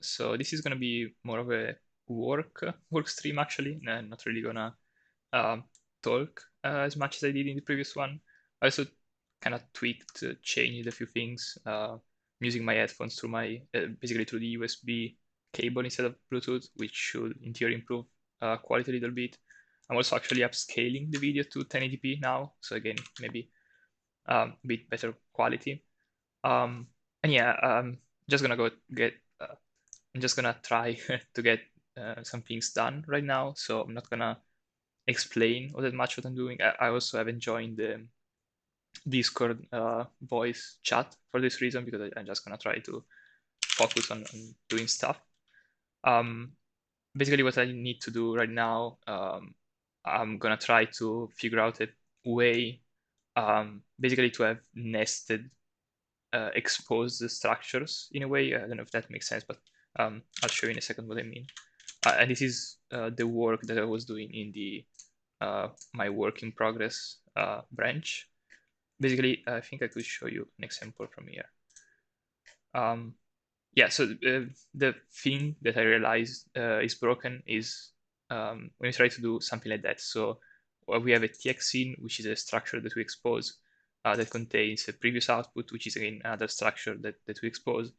So this is going to be more of a work stream actually, and not really gonna talk as much as I did in the previous one. I also kind of tweaked, changed a few things. Using my headphones through my basically through the USB cable instead of Bluetooth, which should in theory improve quality a little bit. I'm also actually upscaling the video to 1080p now, so again maybe a bit better quality. And yeah, just gonna go get. I'm just gonna try to get some things done right now. So I'm not gonna explain all that much what I'm doing. I also haven't joined the Discord voice chat for this reason because I'm just gonna try to focus on doing stuff. Basically, what I need to do right now, I'm gonna try to figure out a way, basically to have nested exposed structures in a way. I don't know if that makes sense, but I'll show you in a second what I mean. And this is the work that I was doing in the my work in progress branch. Basically, I think I could show you an example from here. Yeah, so the thing that I realized is broken is when you try to do something like that. So we have a TX scene, which is a structure that we expose that contains a previous output, which is again another structure that we expose,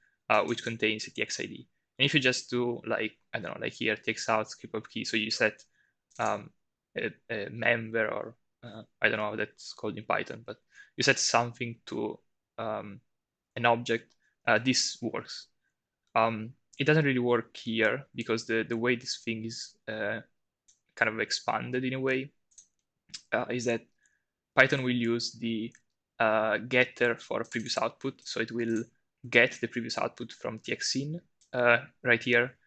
which contains a TX ID. And if you just do like, I don't know, like here, TX out, skip up key, so you set a member or I don't know how that's called in Python, but you set something to an object, this works. It doesn't really work here because the way this thing is kind of expanded in a way is that Python will use the getter for previous output. So it will get the previous output from txin right here.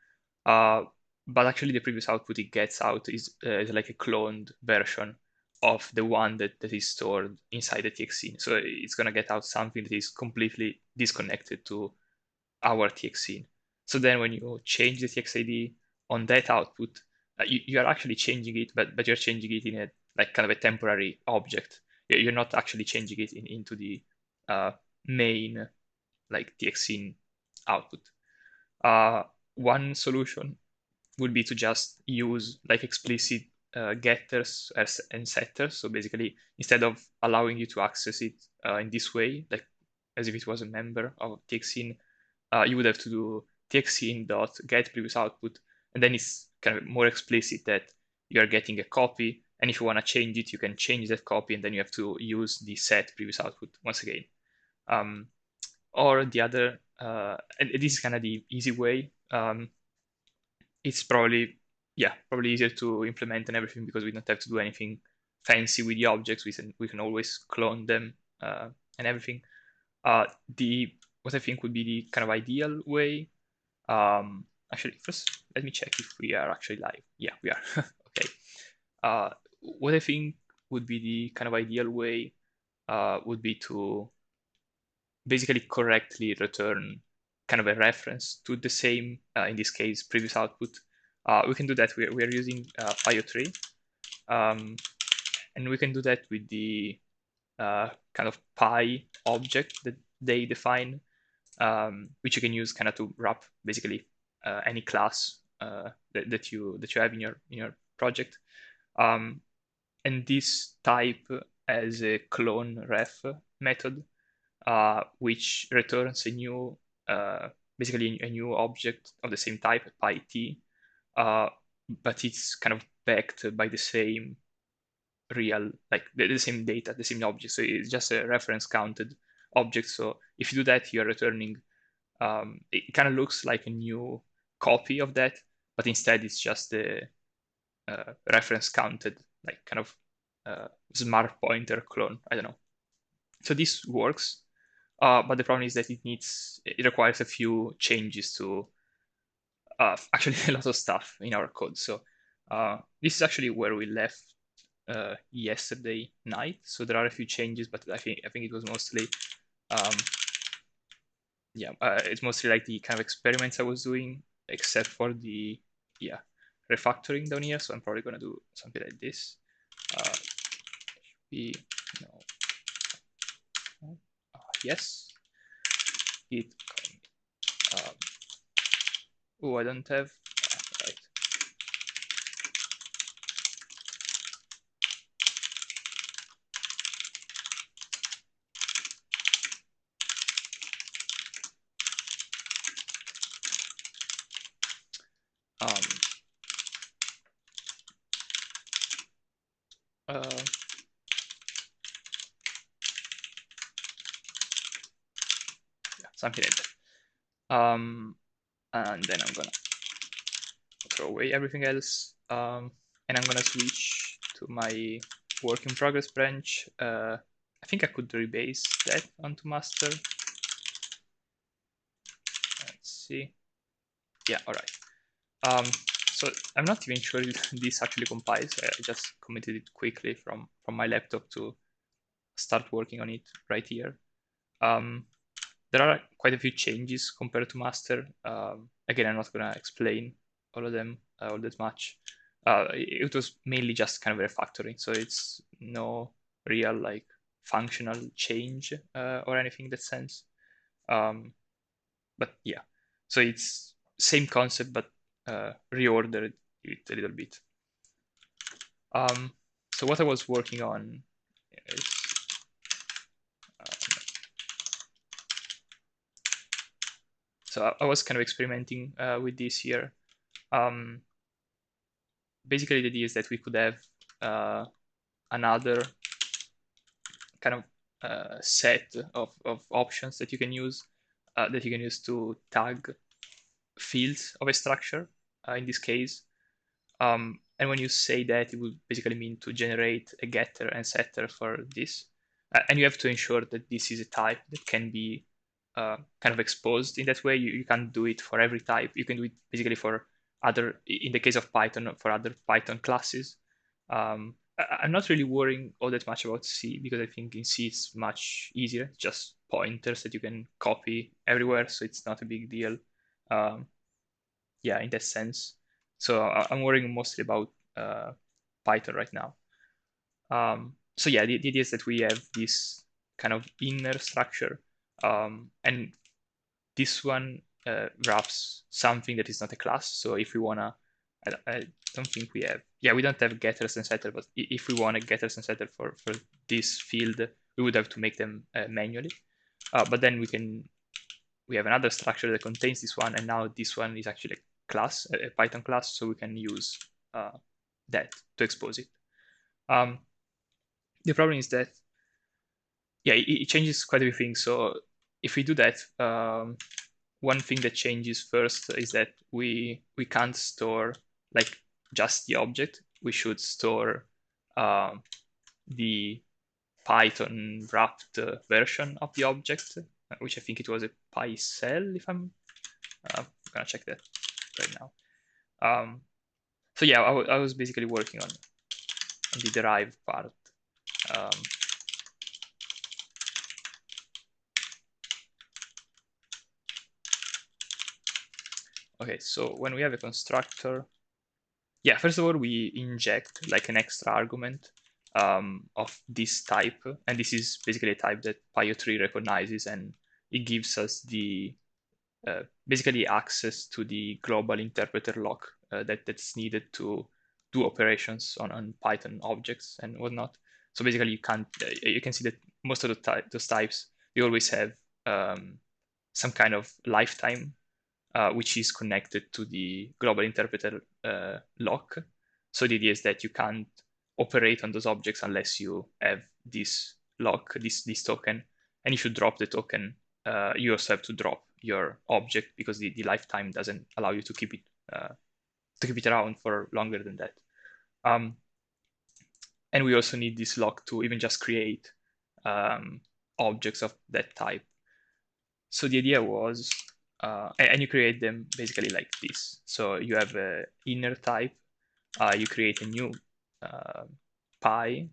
But actually the previous output it gets out is like a cloned version of the one that is stored inside the txin. So it's going to get out something that is completely disconnected to our txin. So then when you change the txid on that output, you are actually changing it, but you're changing it in a like kind of a temporary object. You're not actually changing it into the main like txin output. One solution would be to just use like explicit getters and setters. So basically, instead of allowing you to access it in this way, like as if it was a member of txin, you would have to do txin.get previous output, and then it's kind of more explicit that you are getting a copy, and if you want to change it, you can change that copy, and then you have to use the set previous output once again. Or the other, and this is kind of the easy way. It's probably, yeah, probably easier to implement and everything because we don't have to do anything fancy with the objects. We can always clone them and everything. The what I think would be the kind of ideal way. Actually, first let me check if we are actually live. Yeah, we are. Okay. What I think would be the kind of ideal way would be to basically correctly return kind of a reference to the same, in this case, previous output. We can do that. We're using PyO3, and we can do that with the kind of Py object that they define, which you can use kind of to wrap basically any class that you have in your project. And this type has a clone ref method, which returns a new, basically a new object of the same type, pyt, but it's kind of backed by the same real, like the same data, the same object. So it's just a reference counted object. So if you do that, you're returning, it kind of looks like a new copy of that, but instead it's just a reference counted, like kind of smart pointer clone. I don't know. So this works. But the problem is that it requires a few changes to actually a lot of stuff in our code. So this is actually where we left yesterday night. So there are a few changes, but I think it was mostly it's mostly like the kind of experiments I was doing, except for the refactoring down here. So I'm probably gonna do something like this. Yes, git Oh, I don't have. Right. Um, uh, yeah, something like that. And then I'm gonna throw away everything else. And I'm gonna switch to my work in progress branch. I think I could rebase that onto master. Let's see. Yeah, all right. So I'm not even sure if this actually compiles. I just committed it quickly from my laptop to start working on it right here. There are quite a few changes compared to master. Again, I'm not gonna explain all of them all that much. It was mainly just kind of refactoring, so it's no real like functional change or anything in that sense. But yeah, so it's same concept, but reordered it a little bit. So what I was working on is so I was kind of experimenting with this here. Basically, the idea is that we could have another kind of set of options that you can use to tag fields of a structure. In this case, and when you say that, it would basically mean to generate a getter and setter for this. And you have to ensure that this is a type that can be kind of exposed in that way. You can't do it for every type. You can do it basically for other, in the case of Python, for other Python classes. I'm not really worrying all that much about C because I think in C it's much easier, just pointers that you can copy everywhere, so it's not a big deal. Um, yeah, in that sense. So I'm worrying mostly about Python right now. So yeah, the idea is that we have this kind of inner structure, and this one wraps something that is not a class. So if we wanna, I don't think we have. Yeah, we don't have getters and setters, but if we want a getters and setter for this field, we would have to make them manually. But then we have another structure that contains this one, and now this one is actually a class, a Python class, so we can use that to expose it. The problem is that, yeah, it changes quite a few things. So if we do that, one thing that changes first is that we can't store like just the object. We should store the Python wrapped version of the object, which I think it was a PyCell, if I'm gonna check that right now. So yeah, I was basically working on the derive part. Um, okay, so when we have a constructor, yeah, first of all, we inject like an extra argument of this type, and this is basically a type that Pyo3 recognizes, and it gives us the basically access to the global interpreter lock that's needed to do operations on Python objects and whatnot. So basically, you can see that most of those types, they always have some kind of lifetime, which is connected to the global interpreter lock. So the idea is that you can't operate on those objects unless you have this lock, this token. And if you drop the token, you also have to drop your object because the lifetime doesn't allow you to keep it around for longer than that. And we also need this lock to even just create objects of that type. So the idea was, and you create them basically like this. So you have an inner type, you create a new pi,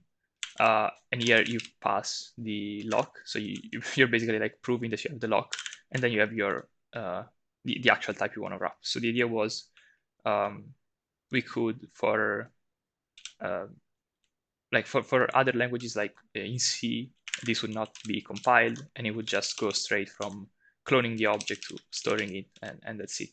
and here you pass the lock. So you're basically like proving that you have the lock, and then you have your the actual type you want to wrap. So the idea was we could like for other languages like in C, this would not be compiled, and it would just go straight from cloning the object to storing it, and that's it.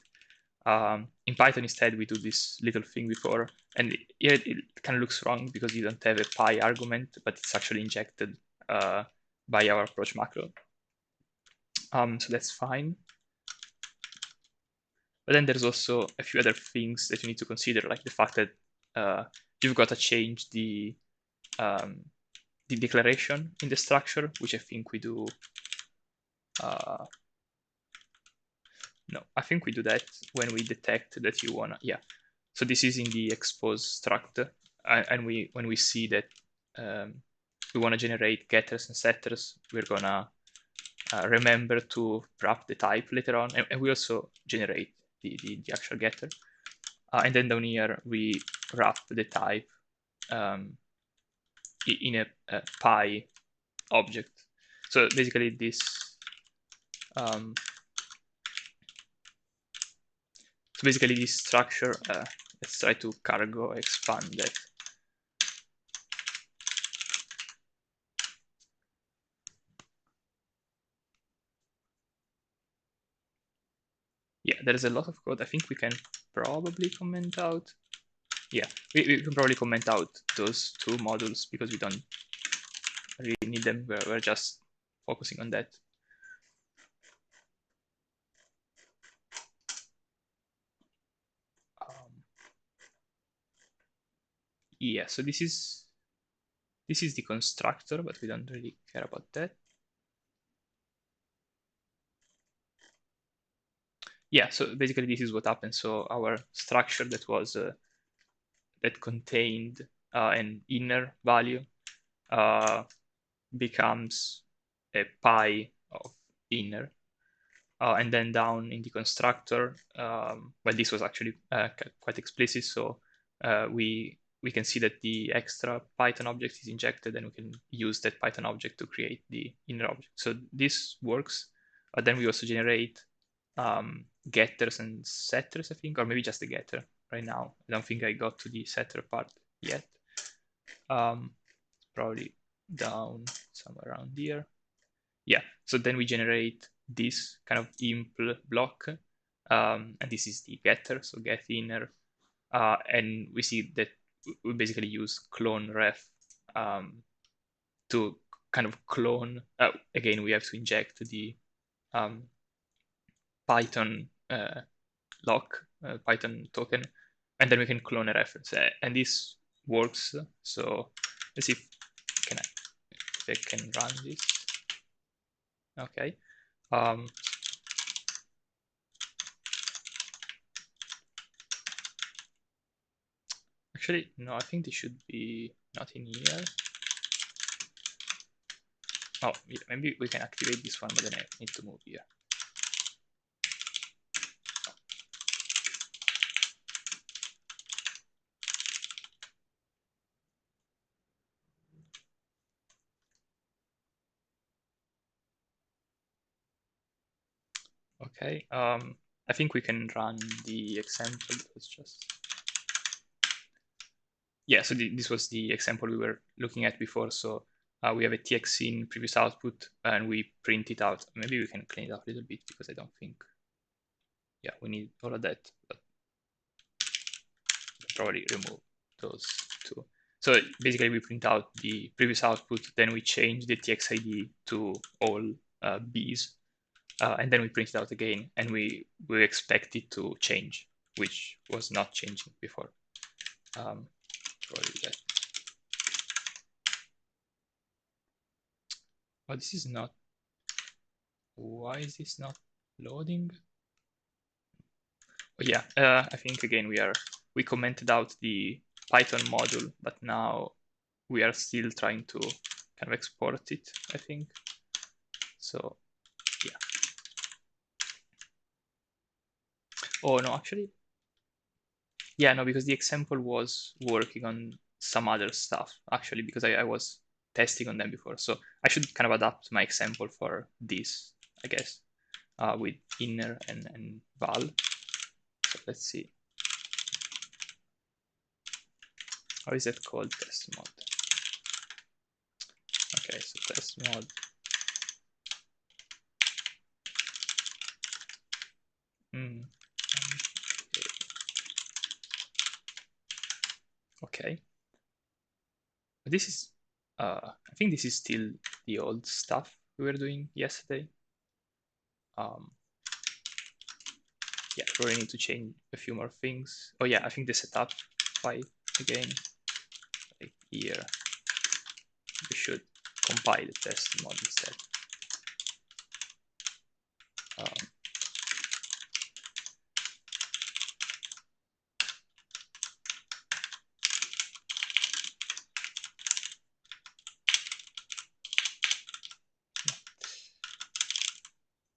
In Python, instead, we do this little thing before, and here it kind of looks wrong because you don't have a pi argument, but it's actually injected by our approach macro. So that's fine. But then there's also a few other things that you need to consider, like the fact that you've got to change the declaration in the structure, which I think we do. No, I think we do that when we detect that you wanna, yeah. So this is in the expose struct, and when we see that we wanna generate getters and setters, we're gonna remember to wrap the type later on, and we also generate the actual getter. And then down here, we wrap the type in a pi object. So basically this, this structure, let's try to cargo expand that. Yeah, there's a lot of code. I think we can probably comment out. Yeah, we can probably comment out those two modules because we don't really need them. We're just focusing on that. Yeah, so this is the constructor, but we don't really care about that. Yeah, so basically this is what happened. So our structure that was that contained an inner value becomes a pi of inner. And then down in the constructor, well, this was actually quite explicit. So we can see that the extra Python object is injected, and we can use that Python object to create the inner object. So this works. Then we also generate getters and setters, I think, or maybe just the getter right now. I don't think I got to the setter part yet. Probably down somewhere around here. Yeah, so then we generate this kind of imp block, and this is the getter, so get inner, and we see that we basically use clone ref to kind of clone. Again, we have to inject the Python lock, Python token, and then we can clone a reference, and this works. So let's see if I can run this. Okay. Actually, no, I think they should be not in here. Oh, yeah, maybe we can activate this one, but then I need to move here. Okay, I think we can run the example. Let's just, yeah, so this was the example we were looking at before. So we have a tx in previous output, and we print it out. Maybe we can clean it up a little bit because I don't think, yeah, we need all of that, but probably remove those two. So basically we print out the previous output, then we change the txid to all Bs, and then we print it out again, and we expect it to change, which was not changing before. Probably that. Oh, this is not, why is this not loading? Oh, yeah, I think again we commented out the Python module, but now we are still trying to kind of export it, I think. So yeah. Oh no, actually, yeah, no, because the example was working on some other stuff actually, because I was testing on them before. So I should kind of adapt my example for this, I guess, with inner and val. So let's see. How is it called? Test mode. Okay, so test mode. Okay. This is, I think this is still the old stuff we were doing yesterday. Yeah, probably need to change a few more things. Oh yeah, I think the setup file again, like here, we should compile the test mod instead. Um,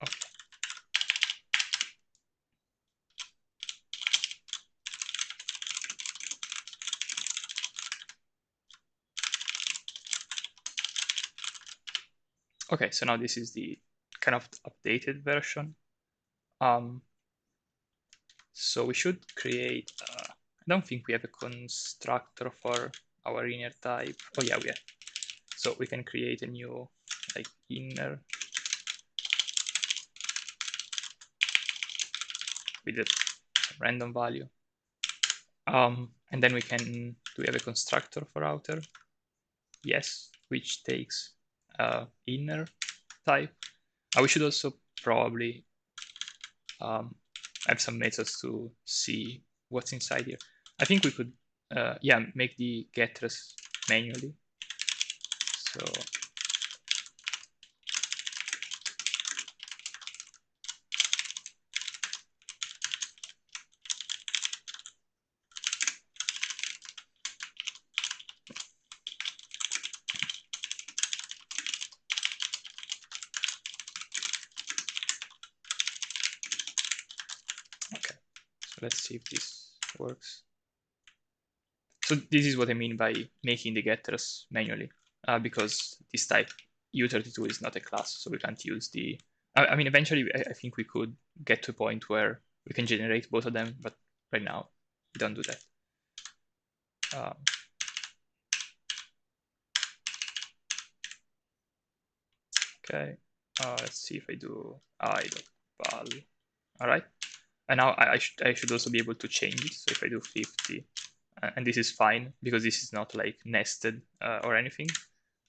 okay. Okay, so now this is the kind of updated version. So we should create, I don't think we have a constructor for our inner type. Oh yeah, we have. So we can create a new like inner with a random value. And then we can, do we have a constructor for outer? Yes, which takes inner type. We should also probably have some methods to see what's inside here. I think we could, yeah, make the getters manually. So okay, so let's see if this works. So this is what I mean by making the getters manually, because this type U32 is not a class, so we can't use the. I mean, eventually, I think we could get to a point where we can generate both of them, but right now we don't do that. Okay, let's see if I do I.val. All right, and now I should also be able to change it. So if I do 50, and this is fine because this is not like nested or anything.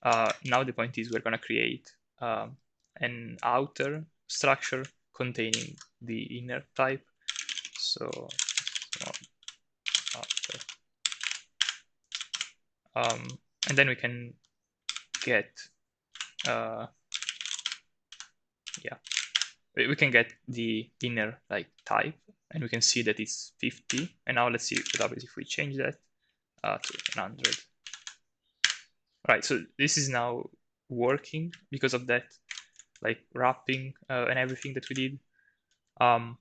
Now the point is we're going to create an outer structure containing the inner type. So outer. And then we can get, yeah, we can get the inner like type, and we can see that it's 50. And now let's see what happens if we change that to 100. Right, so this is now working because of that, like wrapping and everything that we did. I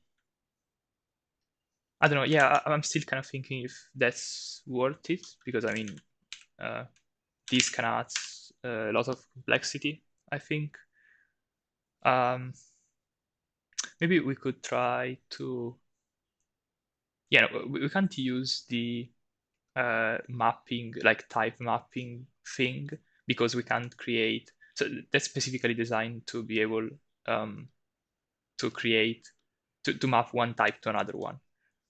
don't know. Yeah, I'm still kind of thinking if that's worth it because I mean, these can add a lot of complexity. I think maybe we could try to. Yeah, no, we can't use the mapping, like type mapping thing, because we can't create. So that's specifically designed to be able to create to map one type to another one.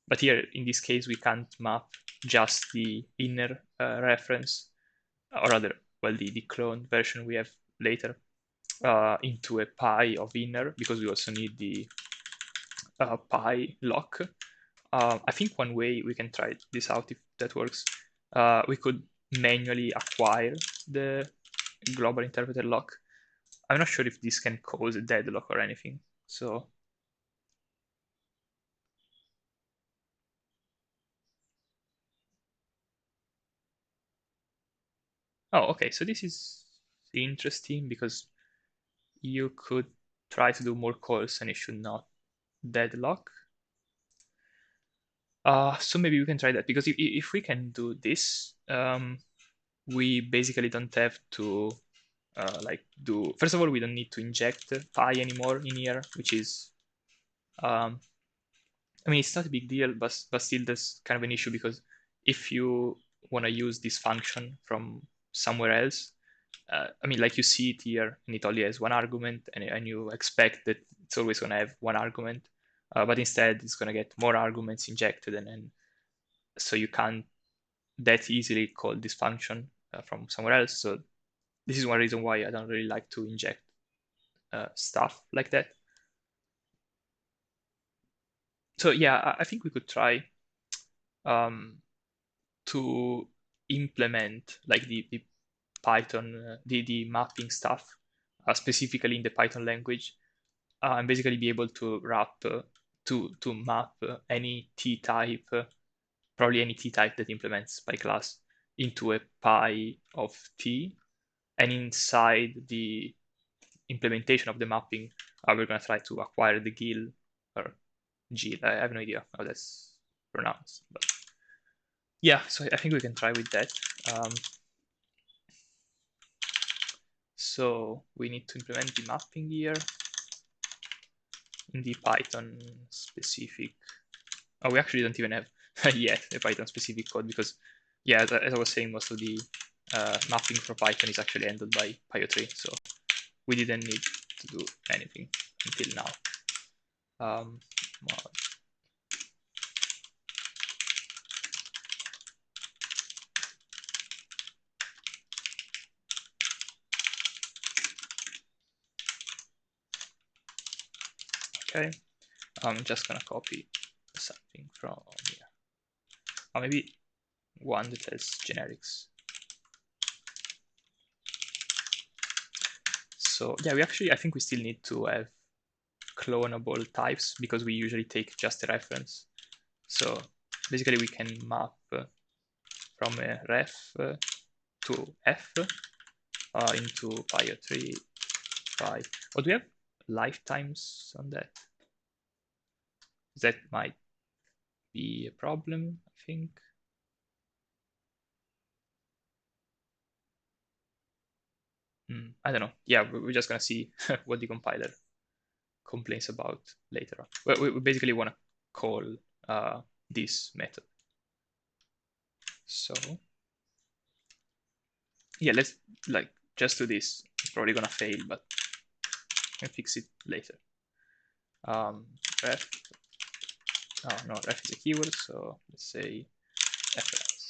But here, in this case, we can't map just the inner reference, or rather, well, the clone version we have later into a pi of inner, because we also need the pi lock. I think one way we can try this out if that works, we could manually acquire the global interpreter lock. I'm not sure if this can cause a deadlock or anything. So oh, okay. So this is interesting because you could try to do more calls and it should not deadlock. So maybe we can try that because if we can do this, we basically don't have to like do. First of all, we don't need to inject pi anymore in here, which is, um, I mean, it's not a big deal, but still there's kind of an issue because if you want to use this function from somewhere else, I mean, like you see it here, and it only has one argument, and you expect that it's always going to have one argument, but instead it's going to get more arguments injected, and so you can't that easily call this function from somewhere else. So this is one reason why I don't really like to inject stuff like that. So yeah, I think we could try to implement like the Python, the mapping stuff, specifically in the Python language, and basically be able to wrap to map any T type, probably any T type that implements by class, into a pi of T, and inside the implementation of the mapping, we're going to try to acquire the GIL or GIL. I have no idea how that's pronounced, but yeah. So I think we can try with that. So we need to implement the mapping here in the Python specific. Oh, we actually don't even have yet a Python specific code because, yeah, as I was saying, most of the mapping for Python is actually handled by Pyo3, so we didn't need to do anything until now. Well, okay, I'm just gonna copy something from here, or maybe one that has generics. So yeah, I think we still need to have clonable types because we usually take just a reference. So basically we can map from a ref to f into Pyo3, pi. Oh, do we have lifetimes on that? That might be a problem, I think. I don't know. Yeah, we're just gonna see what the compiler complains about later on. We basically want to call this method. So yeah, let's like just do this. It's probably gonna fail, but we can fix it later. Ref. Oh no, ref is a keyword, so let's say reference.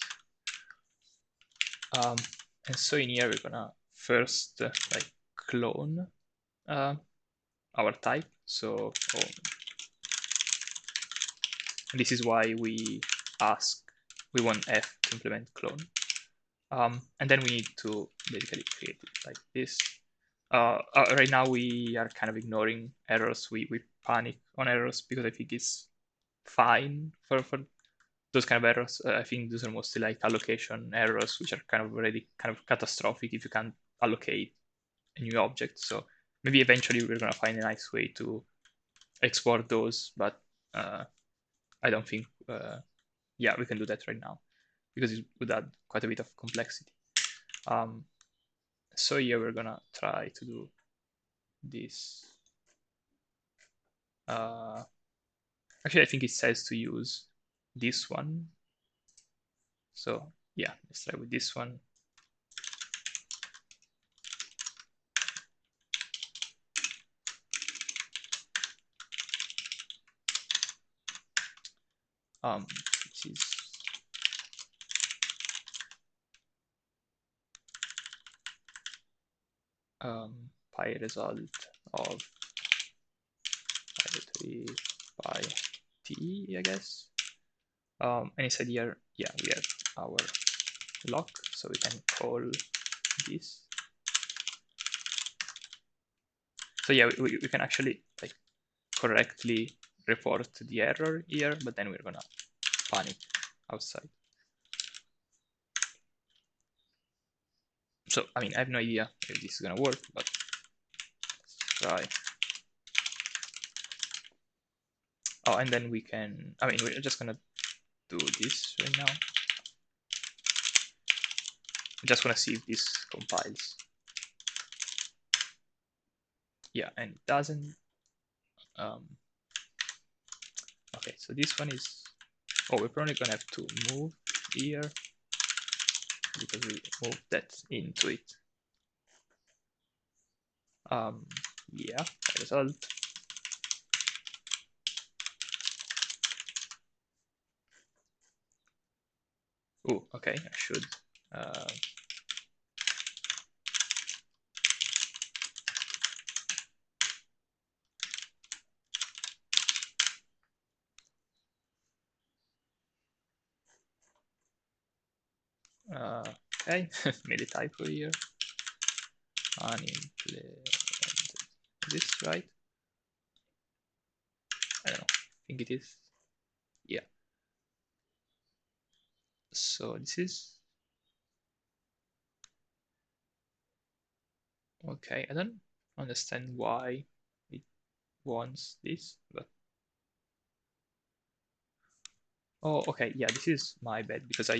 And so in here we're gonna first like clone our type. So this is why we want f to implement clone. And then we need to basically create it like this. Right now we are kind of ignoring errors. We panic on errors because I think it's fine for those kind of errors. I think those are mostly like allocation errors, which are kind of already kind of catastrophic if you can't allocate a new object. So maybe eventually we're gonna find a nice way to export those, but I don't think, yeah, we can do that right now because it would add quite a bit of complexity. So yeah, we're gonna try to do this. Actually, I think it says to use this one. So yeah, let's try with this one. Which is pi result of pi3 pi t, I guess. And inside here, yeah, we have our lock, so we can call this. So yeah, we can actually like correctly report the error here, but then we're gonna panic outside. So I mean, I have no idea if this is gonna work, but let's try. Oh, and then we can, I mean, we're just gonna do this right now. I just wanna see if this compiles. Yeah, and it doesn't. Okay, so this one is, oh, we're probably gonna have to move here because we moved that into it. Yeah, result. Oh, okay, I should. Okay, made a typo here. Unimplemented. Is this right? I don't know. I think it is. Yeah. So this is okay. I don't understand why it wants this, but oh, okay. Yeah, this is my bad because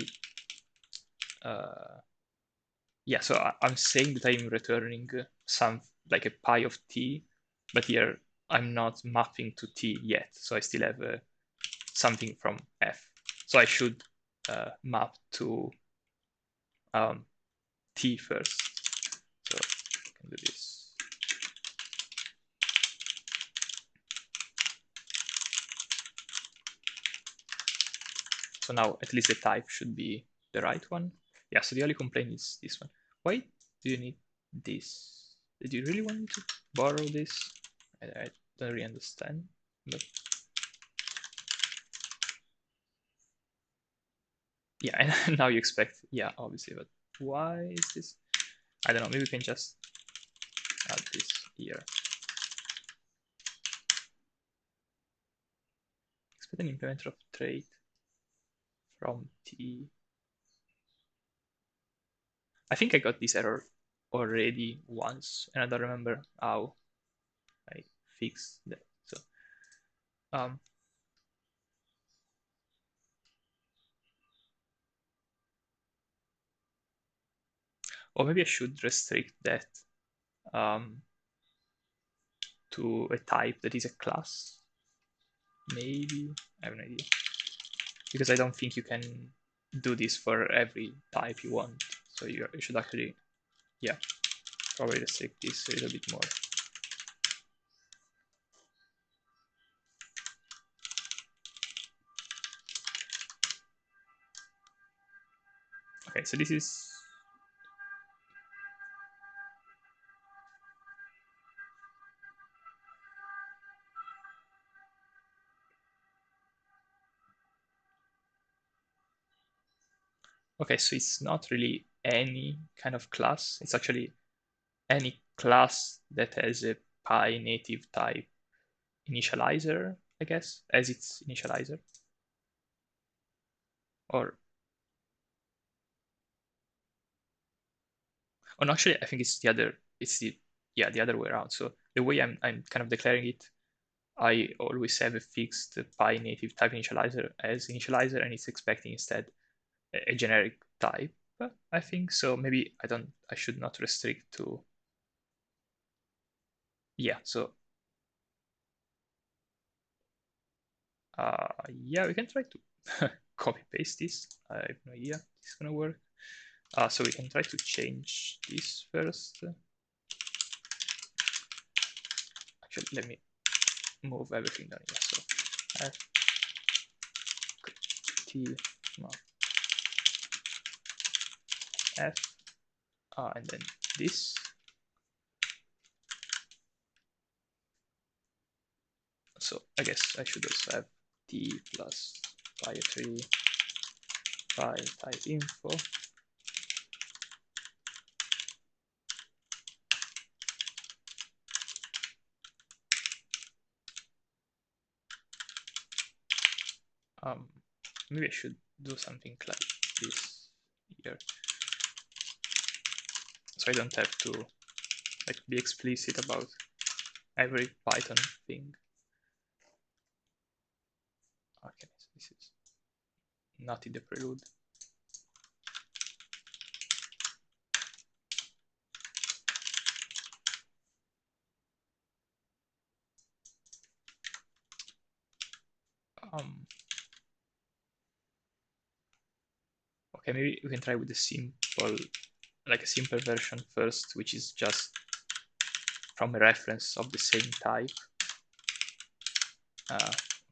yeah. So I'm saying that I'm returning some like a pi of t, but here I'm not mapping to t yet. So I still have something from f. So I should map to t first. So I can do this. So now at least the type should be the right one. Yeah, so the only complaint is this one. Why do you need this? Did you really want me to borrow this? I don't really understand. But yeah, and now you expect, yeah, obviously, but why is this? I don't know, maybe we can just add this here. Expect an implementer of trait from T. I think I got this error already once, and I don't remember how I fixed that. So, um, or maybe I should restrict that to a type that is a class. Maybe, I have no idea. Because I don't think you can do this for every type you want. So you should actually, yeah, probably restrict this a little bit more. Okay, so this is okay, so it's not really any kind of class. It's actually any class that has a Pi native type initializer, I guess, as its initializer. Or oh no, actually I think it's the other the other way around. So the way I'm kind of declaring it, I always have a fixed Pi native type initializer as initializer, and it's expecting instead a generic type. I think so. Maybe I should not restrict to. Yeah. So yeah, we can try to copy paste this. I have no idea if it's gonna work. So we can try to change this first. Actually, let me move everything down here. So F T map F and then this. So I guess I should also have T plus pi3 pi type info. Maybe I should do something like this here, so I don't have to like be explicit about every Python thing. Okay, so this is not in the prelude. Okay, maybe we can try with the simple, like a simple version first, which is just from a reference of the same type.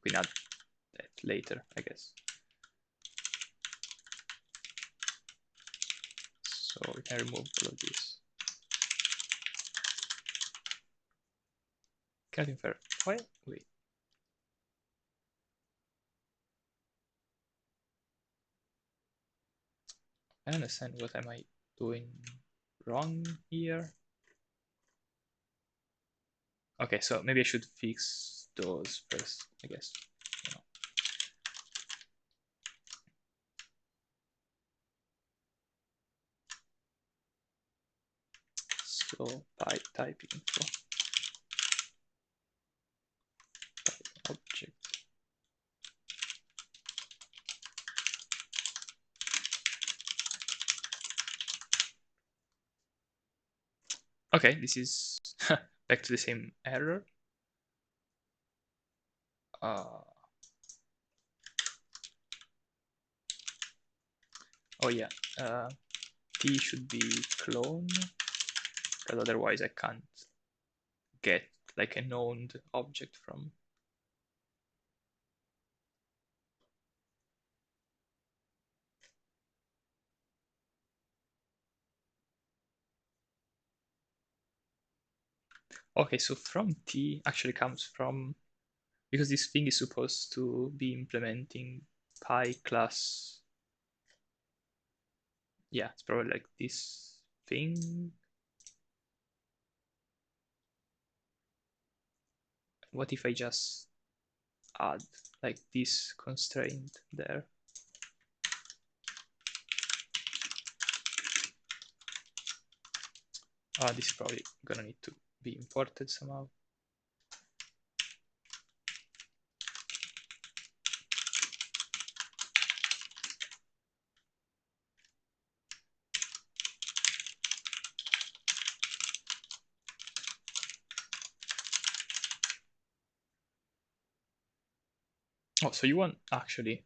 We can add that later, I guess. So we can remove all of this. Can't infer. Why? Wait. I don't understand what am I doing wrong here. Okay, so maybe I should fix those first, I guess. No. So type info type object. Okay, this is back to the same error. Oh yeah, t should be clone, because otherwise I can't get like a known object from. Okay, so from t actually comes from, because this thing is supposed to be implementing pi class. Yeah, it's probably like this thing. What if I just add like this constraint there? This is probably gonna need to be imported somehow. Oh, so you want actually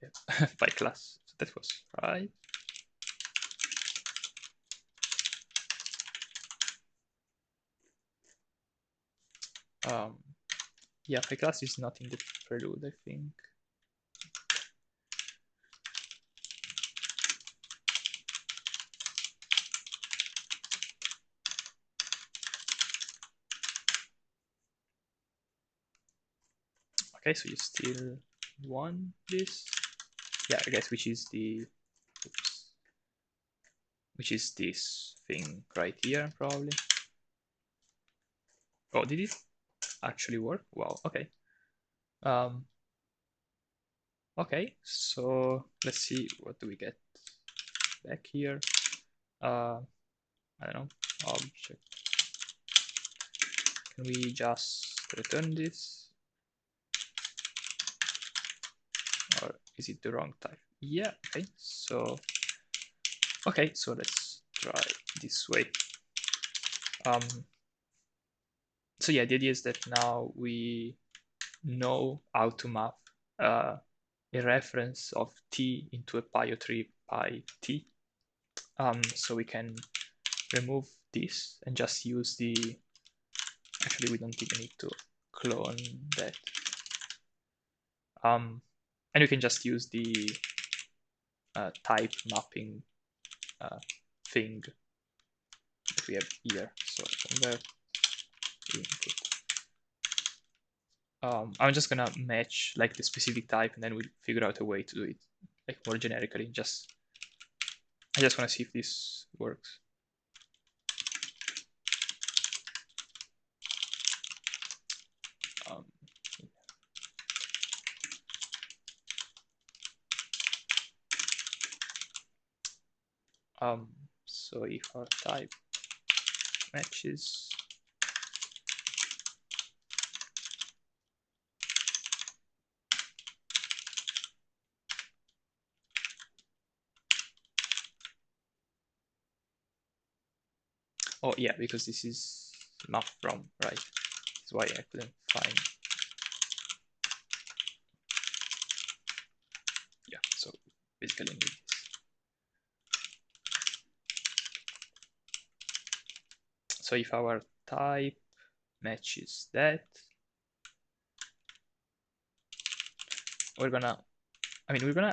by class. So that was right. Yeah, by class is not in the prelude, I think. Okay, so you still want this? Yeah, I guess which is the, oops, which is this thing right here, probably. Oh, did it actually work? Wow, okay. Okay, so let's see, what do we get back here? I don't know, object. Can we just return this? Or is it the wrong type? Yeah, okay, so let's try this way. So yeah, the idea is that now we know how to map a reference of t into a pi o 3 pi t. So we can remove this and just use the, actually we don't even need to clone that. And we can just use the type mapping thing that we have here. So convert input. I'm just gonna match like the specific type, and then we'll figure out a way to do it like more generically. I just want to see if this works. So if our type matches, oh yeah, because this is map from, right? That's why I couldn't find. Yeah, so basically I need this. So if our type matches that, we're gonna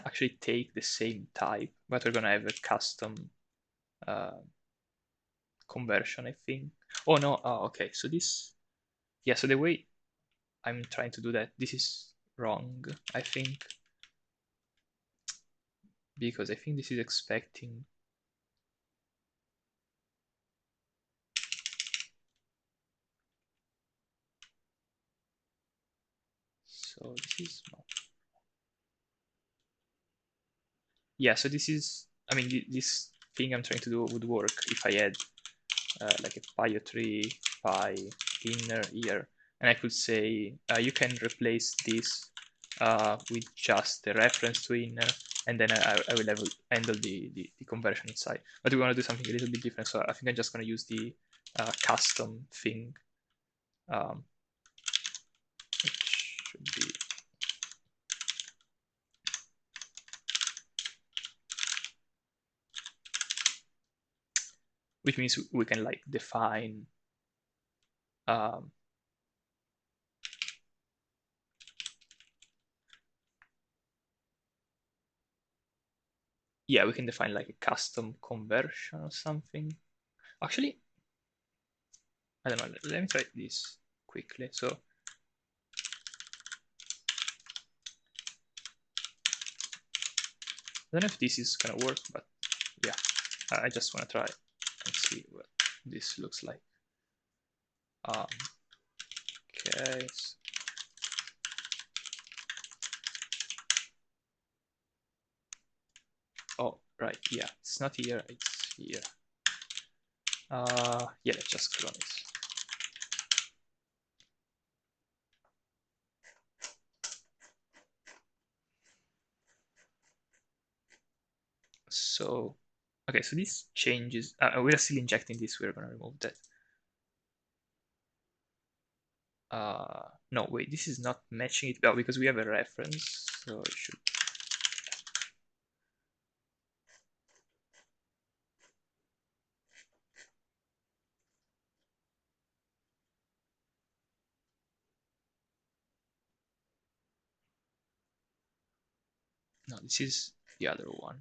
actually take the same type, but we're gonna have a custom conversion, I think. Oh no, okay, so this, yeah, so the way I'm trying to do that, this is wrong, I think, because I think this is expecting, so this is not, yeah, so this is, I mean, this thing I'm trying to do would work if I had like a pio3 pi inner here, and I could say you can replace this with just the reference to inner, and then I will handle the conversion inside. But we want to do something a little bit different, so I think I'm just going to use the custom thing, um, which should be, which means we can like define um, yeah, we can define like a custom conversion or something. Actually, I don't know. Let me try this quickly. So I don't know if this is gonna work, but yeah, I just want to try and see what this looks like. Okay. Oh, right. Yeah, it's not here. It's here. Yeah, let's just clone it. So, okay, so this changes. We're still injecting this. We're gonna remove that. No, wait, this is not matching it well because we have a reference, so it should. No, this is the other one.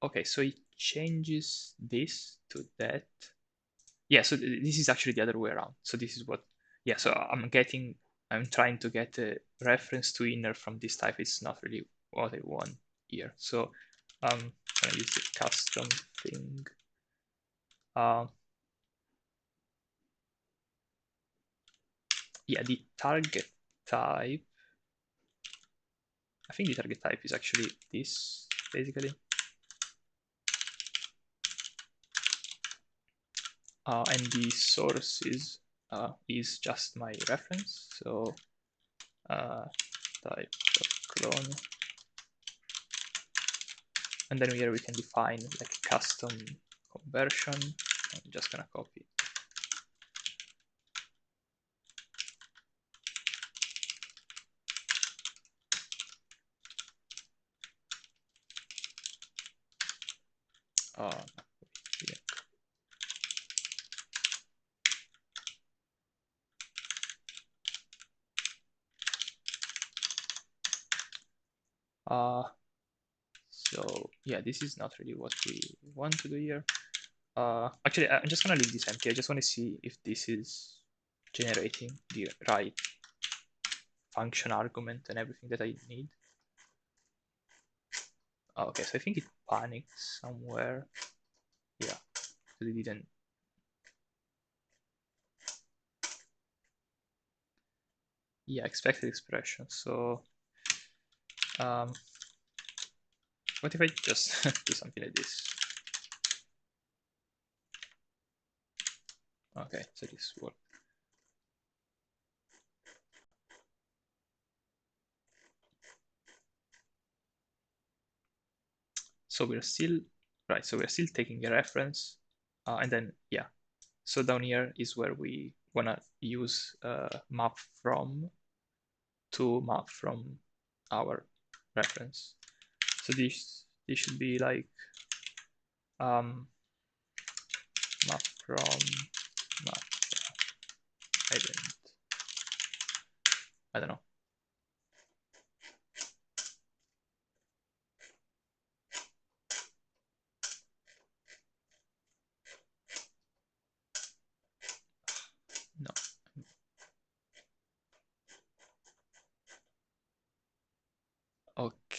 Okay, so it changes this to that. Yeah, so this is actually the other way around. So this is what, yeah, so I'm trying to get a reference to inner from this type. It's not really what I want here. So I'm gonna use the custom thing. Yeah, the target type, I think the target type is actually this, basically. And the source is just my reference. So type clone, and then here we can define like custom conversion. I'm just gonna copy. Uh, yeah. So yeah, this is not really what we want to do here. Actually, I'm just gonna leave this empty. I just want to see if this is generating the right function argument and everything that I need. Okay, so I think it panicked somewhere. Yeah, so it didn't. Yeah, expected expression. So what if I just do something like this? Okay, so this works. So we're still, right, so we're still taking a reference, and then, yeah. So down here is where we wanna use map from to map from our reference. So this should be like map from map. I don't know.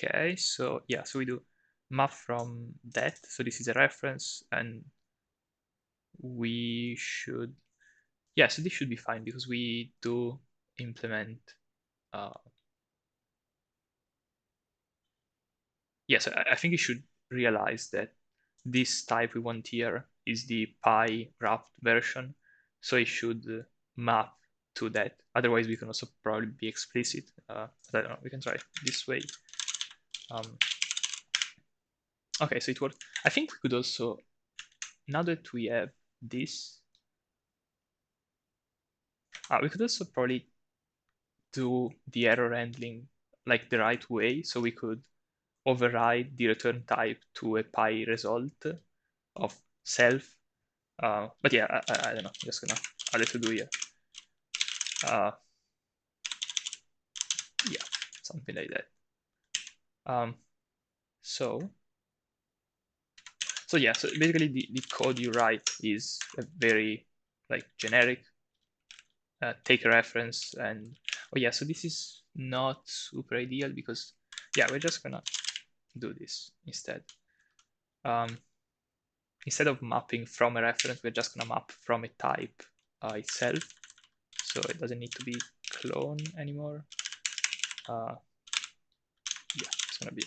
Okay, so yeah, so we do map from that. So this is a reference, and we should, yeah, so this should be fine because we do implement, uh, yes, I think you should realize that this type we want here is the pi wrapped version, so it should map to that. Otherwise, we can also probably be explicit. But I don't know, we can try it this way. Um, okay, so it worked. I think we could also, now that we have this, we could also probably do the error handling like the right way. So we could override the return type to a pi result of self. But yeah, I don't know. I'm just gonna add it to do here. Uh, yeah, something like that. Um, so so yeah, so basically the code you write is a very like generic, take a reference, and oh yeah, so this is not super ideal because yeah, we're just gonna do this instead. Um, Instead of mapping from a reference, we're just gonna map from a type itself. So it doesn't need to be clone anymore. Yeah, it's gonna be,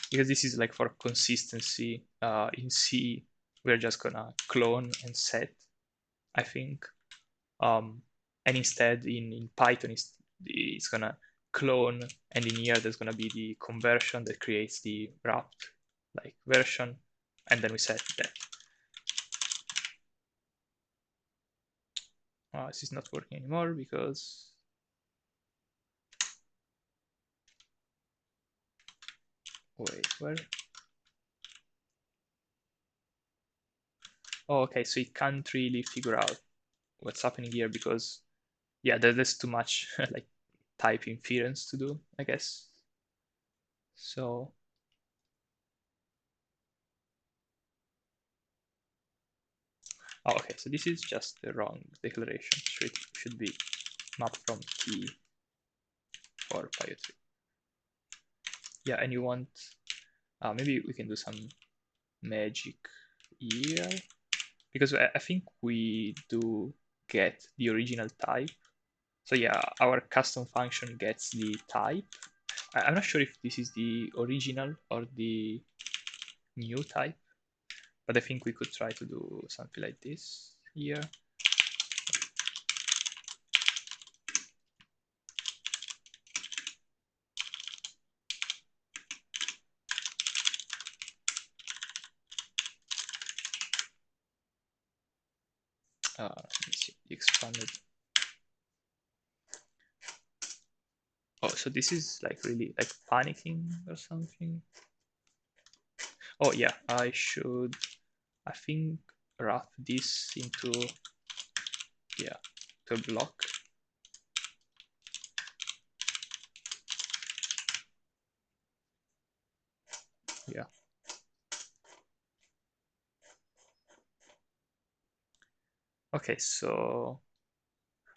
because this is like for consistency. In C, we're just gonna clone and set, I think. And instead in Python, it's gonna clone, and in here there's gonna be the conversion that creates the wrapped like version, and then we set that. This is not working anymore because wait, where? Oh, okay, so it can't really figure out what's happening here because yeah, there's too much like type inference to do, I guess. So oh, okay, so this is just the wrong declaration. So it should be map from T for Pio3. Yeah, and you want maybe we can do some magic here because I think we do get the original type. So yeah, our custom function gets the type. I'm not sure if this is the original or the new type, but I think we could try to do something like this here. Let me see, expanded. Oh, so this is like really like panicking or something. Oh yeah, I think, wrap this into, yeah, to a block. Yeah. Okay, so,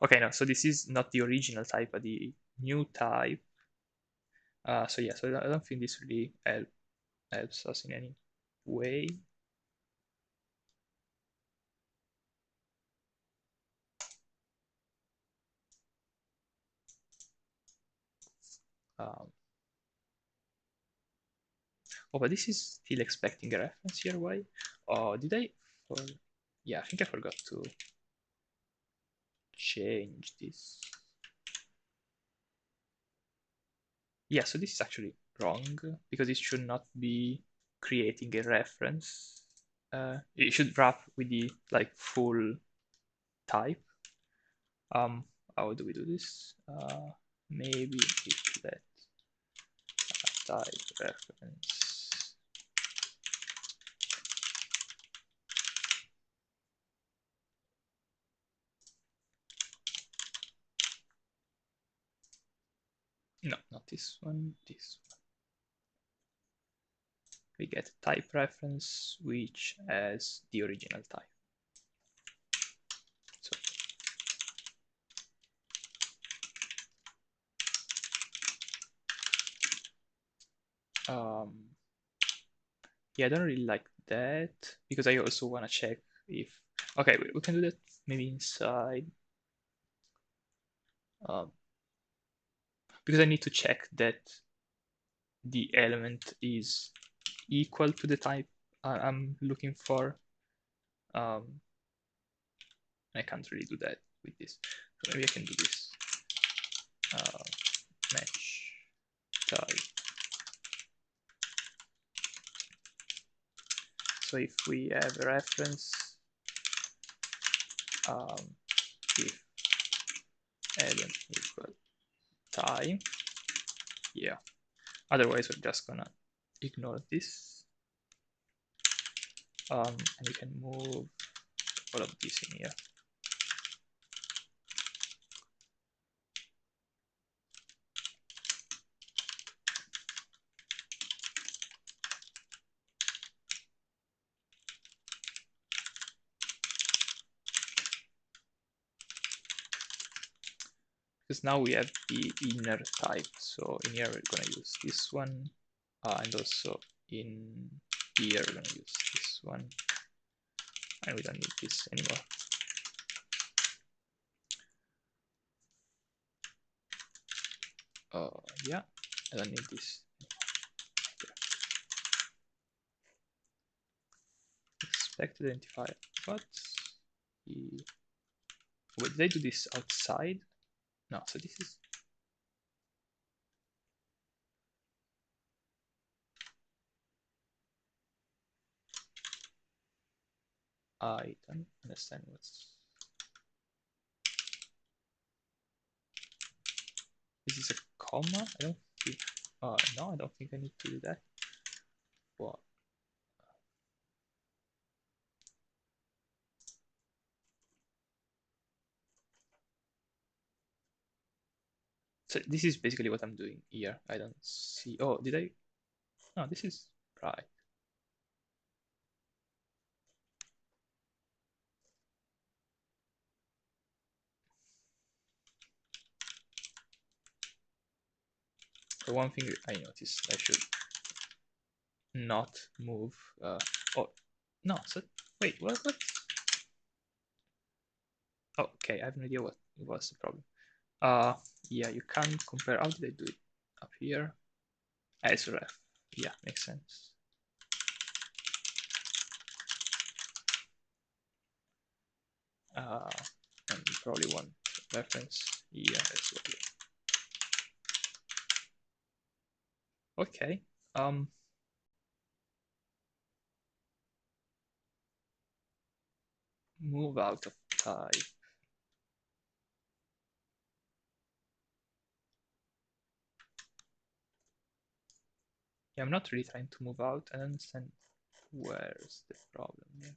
okay, no, so this is not the original type, but the new type. So yeah, so I don't think this really helps us in any way. Um, oh, but this is still expecting a reference here. Why? Oh, did I? For, yeah, I think I forgot to change this. Yeah, so this is actually wrong because it should not be creating a reference. It should wrap with the like full type. Um, how do we do this? Maybe if let type reference. No, not this one. This one. We get type reference which has the original type. So Yeah, I don't really like that because I also want to check if, okay, we can do that maybe inside, because I need to check that the element is equal to the type I'm looking for. I can't really do that with this. So maybe I can do this. Match type. So if we have a reference, if element equal type, yeah. Otherwise, we're just gonna ignore this. And we can move all of this in here. Because now we have the inner type. So in here, we're gonna use this one. And also in here, we're gonna use this one. And we don't need this anymore. Yeah, I don't need this. Expect identifier. What's the... Wait, did I do this outside? No, so this is... I don't understand what's... Is this a comma? I don't think... no, I don't think I need to do that. What? So this is basically what I'm doing here. I don't see... Oh, did I... No, this is right. So one thing I noticed, I should not move... oh, no, so... Wait, what? Oh, okay, I have no idea what was the problem. Yeah, you can't compare. How did I do it? Up here. As ref. Yeah, makes sense. And you probably want reference here as well. Okay. Move out of type. Yeah, I'm not really trying to move out. I don't understand where's the problem here.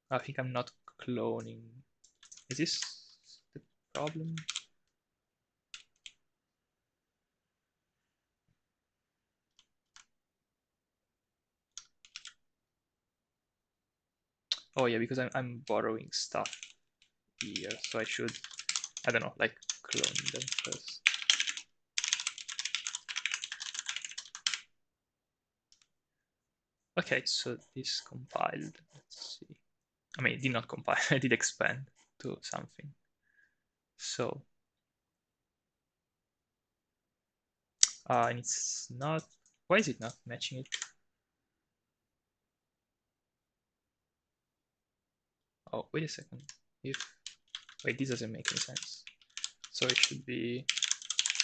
I think I'm not cloning. Is this the problem? Oh yeah, because I'm borrowing stuff here, so I should, I don't know, like clone them first. Okay, so this compiled. Let's see. I mean, it did not compile. I did expand to something. So, and it's not. Why is it not matching it? Oh, wait a second. If wait, this doesn't make any sense. So it should be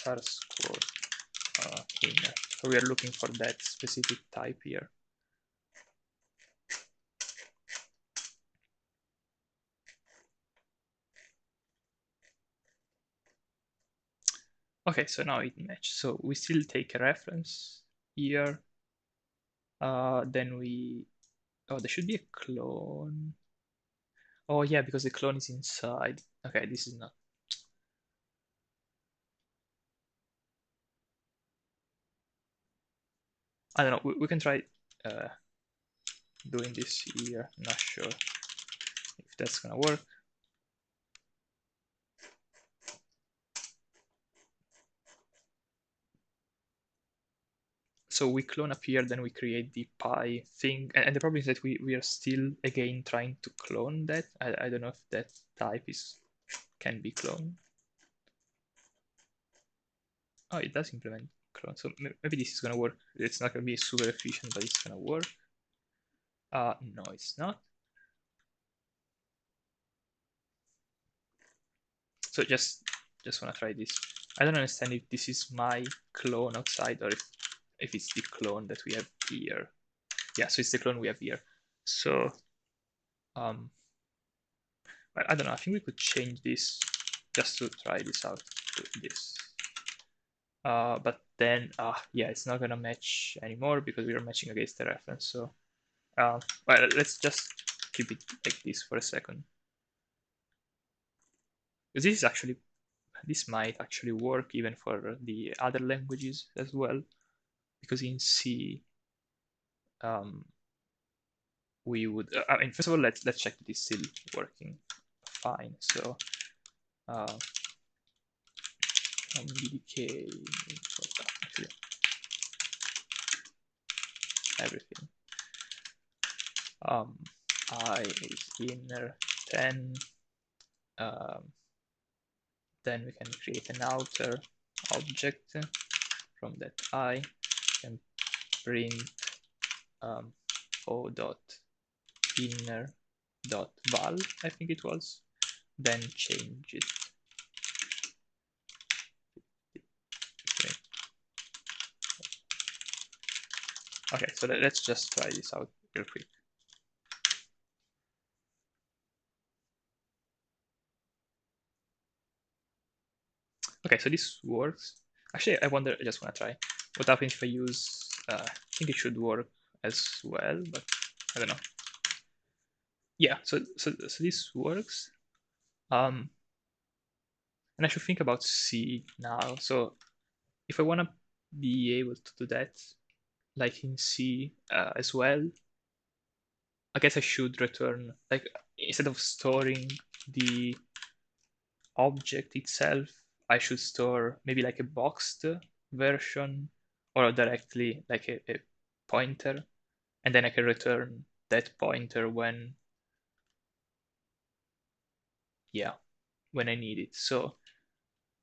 source quote inner. So we are looking for that specific type here. Okay, so now it matched. So we still take a reference here. Then we, oh, there should be a clone. Oh yeah, because the clone is inside. Okay, this is not. I don't know. We can try doing this here. I'm not sure if that's gonna work. So we clone up here, then we create the pi thing. And the problem is that we are still, again, trying to clone that. I don't know if that type can be cloned. Oh, it does implement clone. So maybe this is going to work. It's not going to be super efficient, but it's going to work. No, it's not. So just want to try this. I don't understand if this is my clone outside or if it's the clone that we have here. Yeah, so it's the clone we have here. So I don't know. I think we could change this just to try this out to this. But then, yeah, it's not gonna match anymore because we are matching against the reference. So, well, let's just keep it like this for a second. Because this might actually work even for the other languages as well. Because in C, we would, I mean, first of all, let's check that it's still working fine. So, BDK, actually, everything. I is inner 10. Then we can create an outer object from that I and print o dot inner dot val, I think it was. Then change it. Okay, so let's just try this out real quick. Okay, so this works. Actually, I just want to try. What happens if I use, I think it should work as well, but I don't know. Yeah, so this works. And I should think about C now. So if I want to be able to do that, like in C as well, I guess I should return, like, instead of storing the object itself, I should store maybe like a boxed version or directly like a pointer, and then I can return that pointer when, yeah, when I need it. So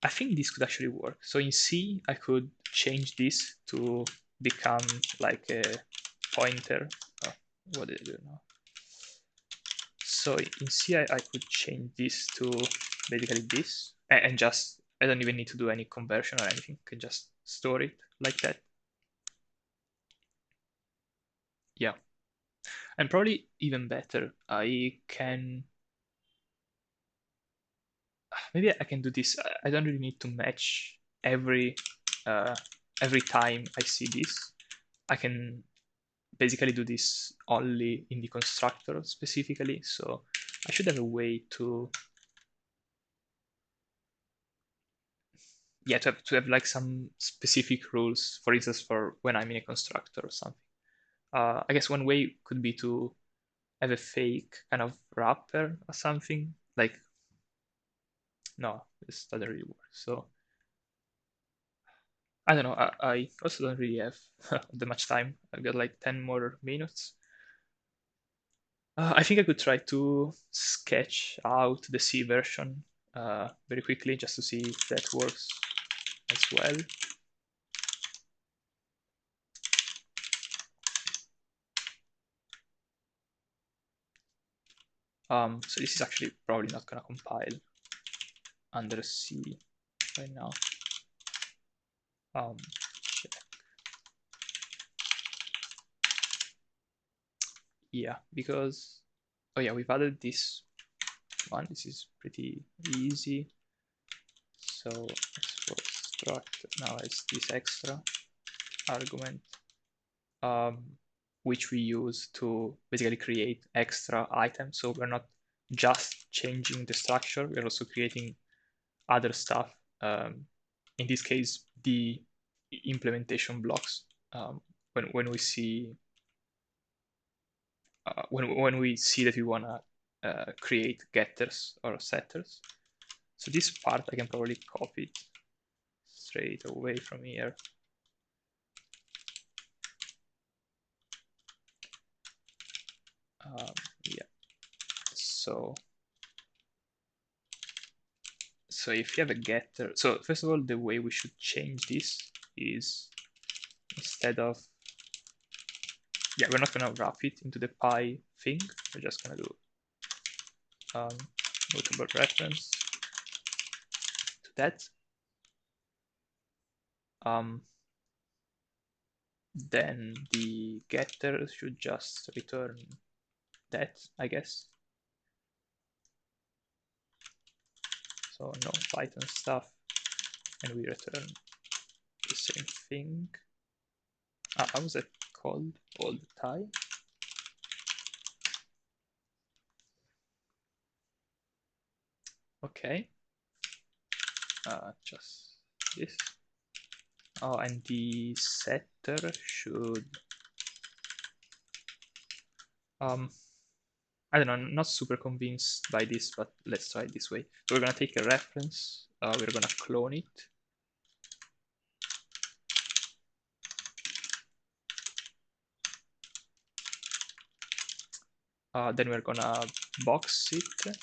I think this could actually work. So in C, I could change this to become like a pointer. Oh, what did I do now? So in C, I could change this to basically this, and just, I don't even need to do any conversion or anything. I can just store it like that. Yeah. And probably even better, I can, maybe I can do this. I don't really need to match every time I see this. I can basically do this only in the constructor specifically. So I should have a way to, yeah, to have like some specific rules, for instance, for when I'm in a constructor or something. I guess one way could be to have a fake kind of wrapper or something. Like, no, this doesn't really work. So I don't know. I also don't really have that much time. I've got like 10 more minutes. I think I could try to sketch out the C version very quickly just to see if that works as well. So this is actually probably not going to compile under C right now. Check. Yeah, because, oh yeah, we've added this one. This is pretty easy. So export struct now has this extra argument, which we use to basically create extra items. So we're not just changing the structure, we're also creating other stuff. In this case, the implementation blocks. When we see when we see that we want to create getters or setters. So this part I can probably copy it straight away from here. So if you have a getter, so first of all, the way we should change this is instead of, yeah, we're not gonna wrap it into the pi thing. We're just gonna do mutable reference to that. Then the getter should just return that, I guess. So no Python stuff, and we return the same thing. How was it called all the time? Okay, just this. Oh, and the setter should, I don't know, I'm not super convinced by this, but let's try it this way. So we're gonna take a reference, we're gonna clone it. Then we're gonna box it,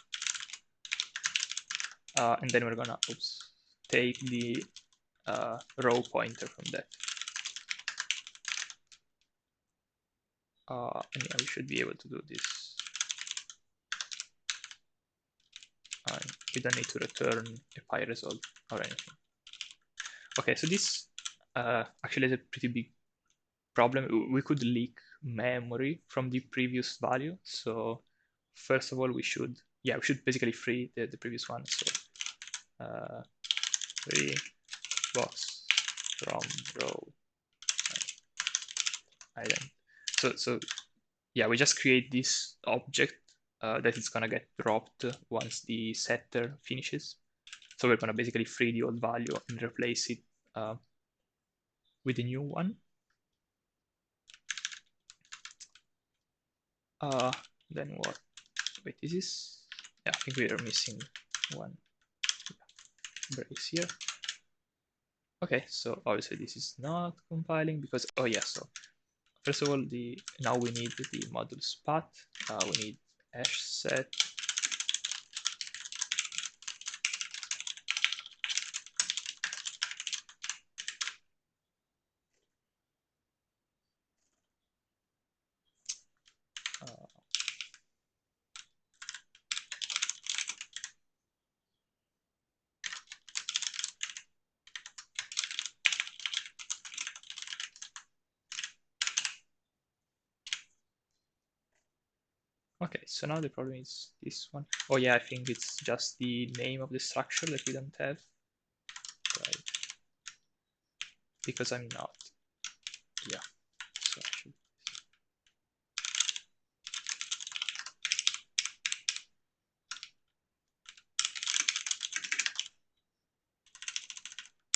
and then we're gonna, take the row pointer from that. And yeah, we should be able to do this. We don't need to return a pi result or anything. Okay, so this actually has a pretty big problem. We could leak memory from the previous value. So first of all, we should basically free the previous one. So free box from row ident. So yeah, we just create this object that is gonna get dropped once the setter finishes. So we're gonna basically free the old value and replace it with the new one. Then what? Wait, is this? Yeah, I think we are missing one brace here. Okay, so obviously this is not compiling because, oh yeah, so first of all, now we need the modules path. We need hash set. Okay, so now the problem is this one. Oh yeah, I think it's just the name of the structure that we don't have. Right. Because I'm not. Yeah. So I should.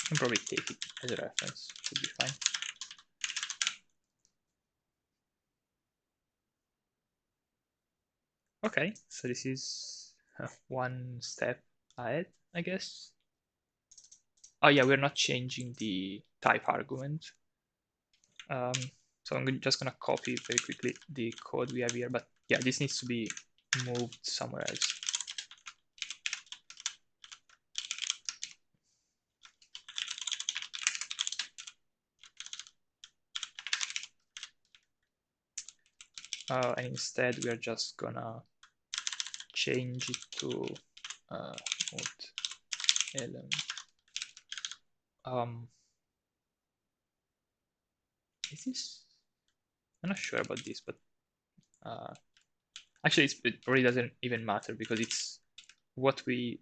I can probably take it as a reference. Should be fine. Okay, so this is one step ahead, I guess. Oh yeah, we're not changing the type argument. So I'm just gonna copy very quickly the code we have here, but yeah, this needs to be moved somewhere else. And instead we are just gonna change it to mode element. Is this? I'm not sure about this, but actually it really doesn't even matter because it's what we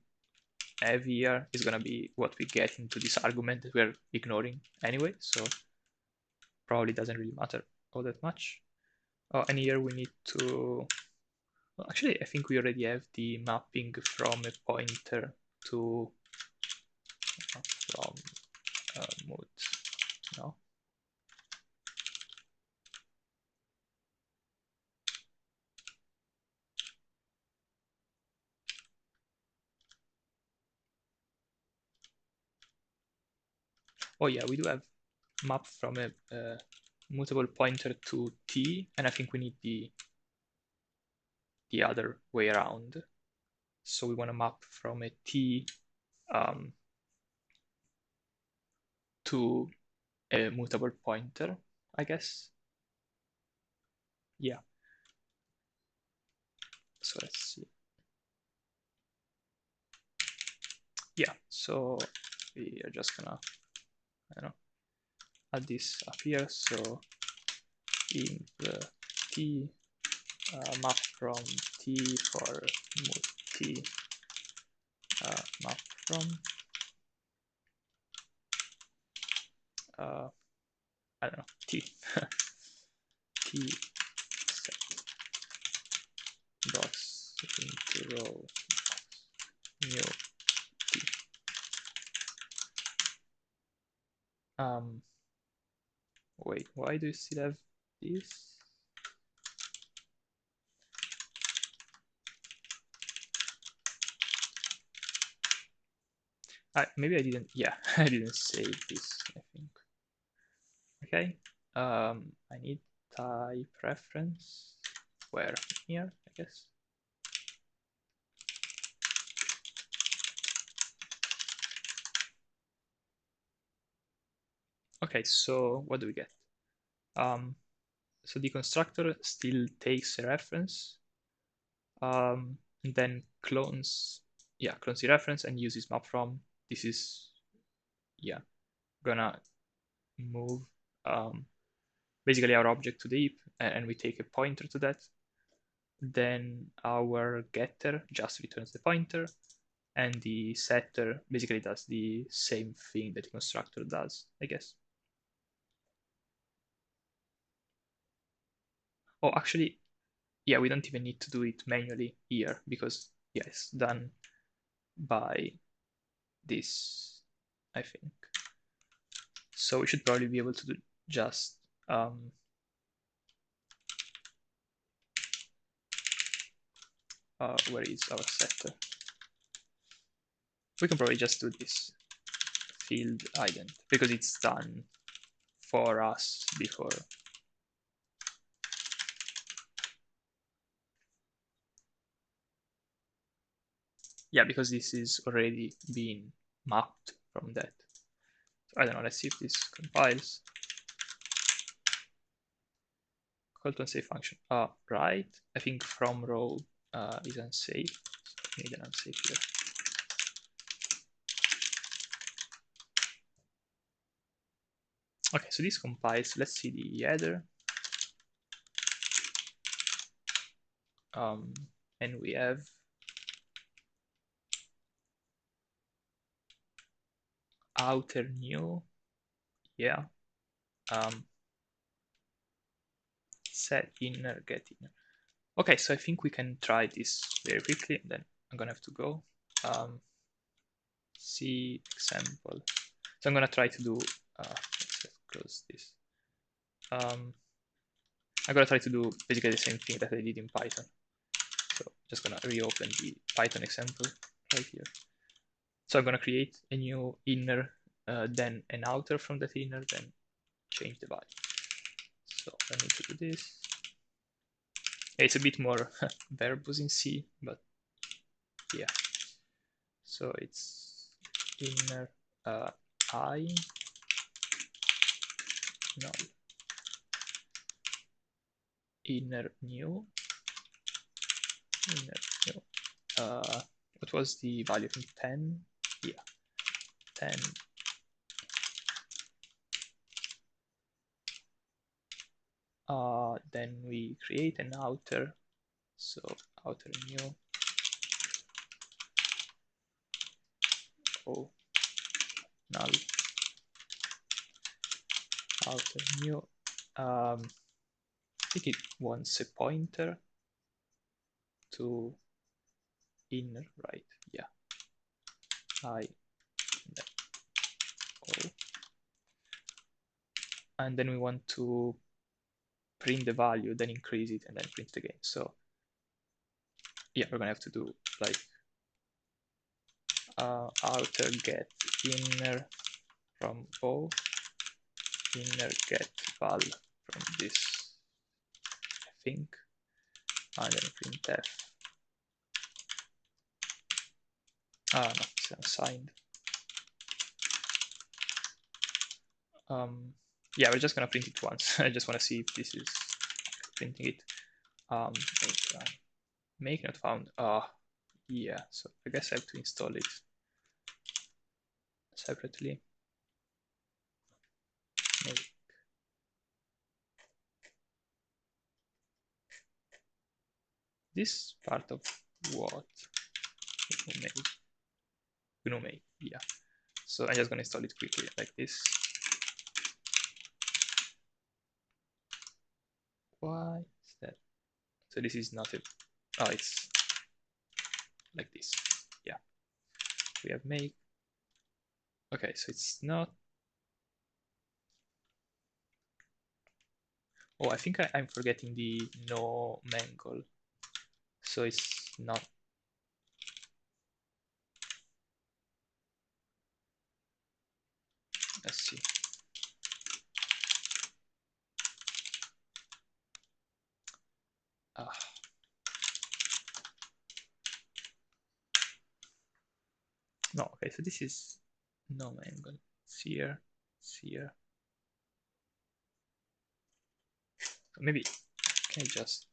have here is gonna be what we get into this argument that we're ignoring anyway, so probably doesn't really matter all that much. And here we need to, well, actually I think we already have the mapping from a pointer to from mode. No. Oh yeah, we do have map from a mutable pointer to t, and I think we need the other way around. So we want to map from a T to a mutable pointer, I guess. Yeah. So let's see. Yeah, so we are just gonna, I don't know, add this up here. So imp T map from T for mut T map from I don't know, T T set box into row box new T. Wait, why do you still have this? Maybe I didn't, yeah, I didn't save this, I think. Okay, I need type reference, where, here, I guess. Okay, so what do we get? So the constructor still takes a reference, and then clones the reference and uses map from. This is, yeah, gonna move basically our object to the heap, and we take a pointer to that. Then our getter just returns the pointer, and the setter basically does the same thing that the constructor does, I guess. Oh, actually, yeah, we don't even need to do it manually here because, yeah, it's done by this, I think. So we should probably be able to do just where is our setter? We can probably just do this field ident because it's done for us before. Yeah, because this is already being mapped from that. So I don't know, let's see if this compiles. Call to unsafe function. Right. I think from row is unsafe. So I need an unsafe here. Okay, so this compiles. Let's see the header. And we have outer new, yeah. Set inner, get inner. Okay, so I think we can try this very quickly, and then I'm gonna have to go. See example. So I'm gonna try to do. Let's close this. I'm gonna try to do basically the same thing that I did in Python. So just gonna reopen the Python example right here. So I'm gonna create a new inner, then an outer from that inner, then change the value. So I need to do this. It's a bit more verbose in C, but yeah. So it's inner I null inner new. What was the value from 10? Yeah, 10. Then we create an outer, so outer new. Oh, null outer new. I think it wants a pointer to inner, right? Yeah. I oh. And then we want to print the value, then increase it, and then print it again. So yeah, we're gonna have to do like outer get inner from O, inner get val from this, I think. and then printf. No, it's unsigned. Yeah, we're just gonna print it once. I just want to see if this is printing it. Make not found. Yeah. So I guess I have to install it separately. Make. This part of what? Make. Yeah. So I'm just gonna install it quickly like this. Why is that? So this is not it. Oh, it's like this. Yeah. We have make. Okay, so it's not. Oh, I think I'm forgetting the no mangle. So it's not. Let's see. No, okay, so this is no angle. It's here, it's here. Maybe can I just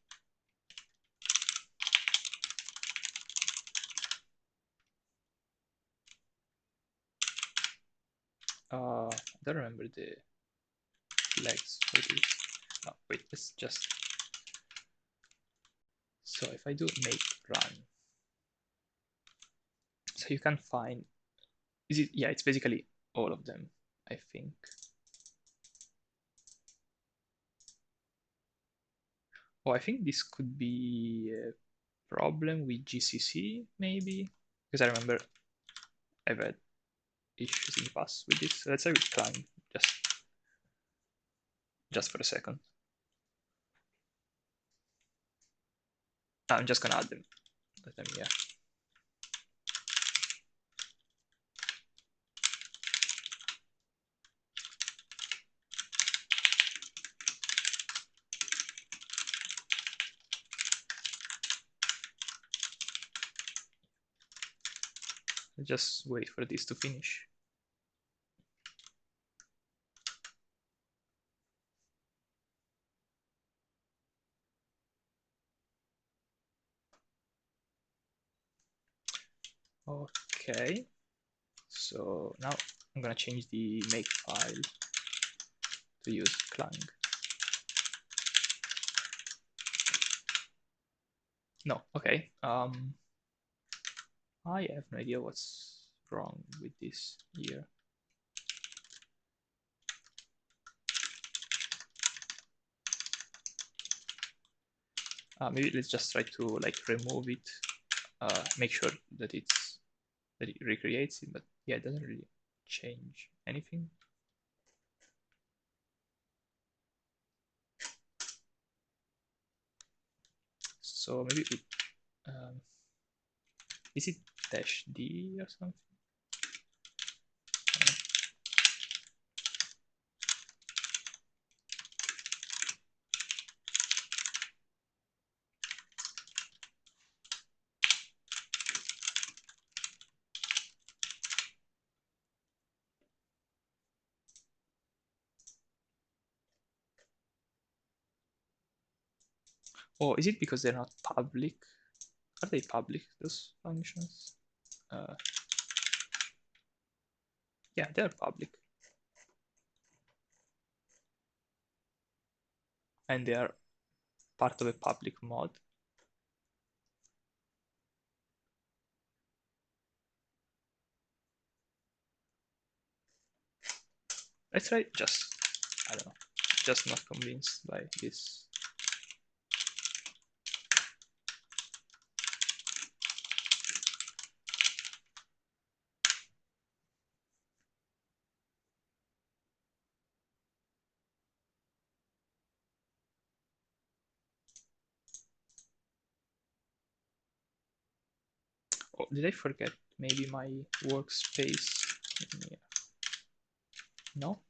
I don't remember the flags for this. No, wait, let's just so if I do make run, so you can find is it yeah, it's basically all of them, I think. Oh, I think this could be a problem with GCC, maybe, because I remember I've had issues in the past with this. So let's say we climb just for a second. I'm just gonna add them. Let them here. Just wait for this to finish. Okay, so now I'm gonna change the make file to use Clang. No, okay. I have no idea what's wrong with this here. Maybe let's just try to like remove it, make sure that it recreates it, but yeah, it doesn't really change anything. So maybe it, is it -d or something? Or is it because they're not public? Are they public, those functions? Yeah, they're public. And they are part of a public mod. Let's try just, I don't know, just not convinced by this. Oh, did I forget maybe my workspace? Yeah. No?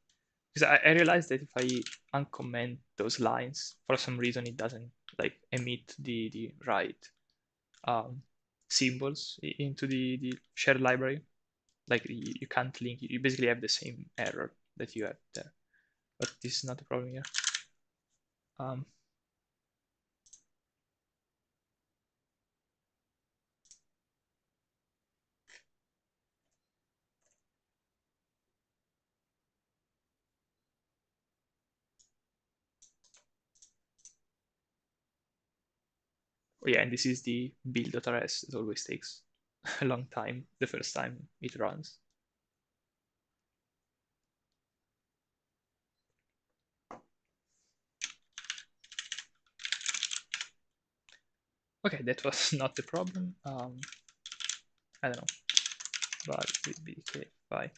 Because I realized that if I uncomment those lines, for some reason it doesn't like emit the right symbols into the shared library. Like you can't link, you basically have the same error that you have there, but this is not a problem here. Um, oh yeah, and this is the build.rs. It always takes a long time the first time it runs. Okay, that was not the problem. I don't know, but with BDK, bye.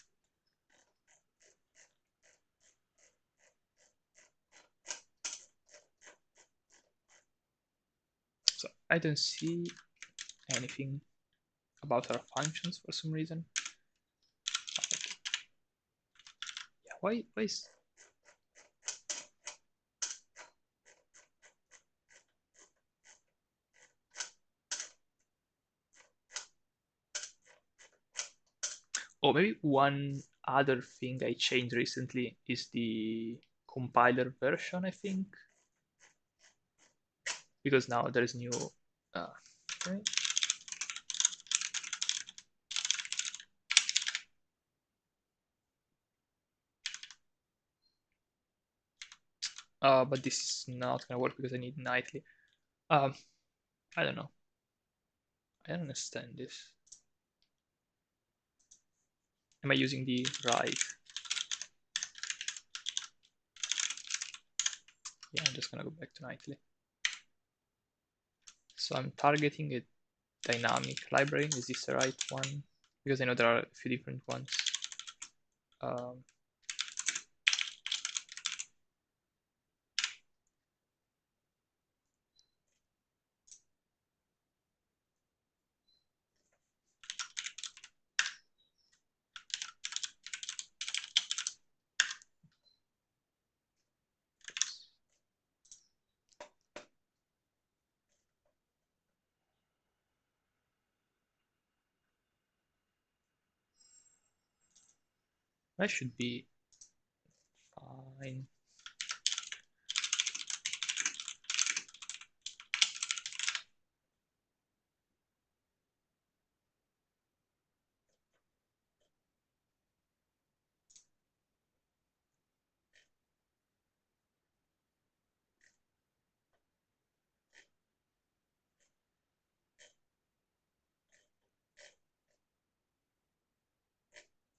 So I don't see anything about our functions for some reason. Yeah, why is oh, maybe one other thing I changed recently is the compiler version, I think, because now there is new. Uh, okay. But this is not gonna work because I need nightly. Um, I don't know. I don't understand this. Am I using the right? Yeah, I'm just gonna go back to nightly. So I'm targeting a dynamic library. Is this the right one? Because I know there are a few different ones. Um, that should be fine.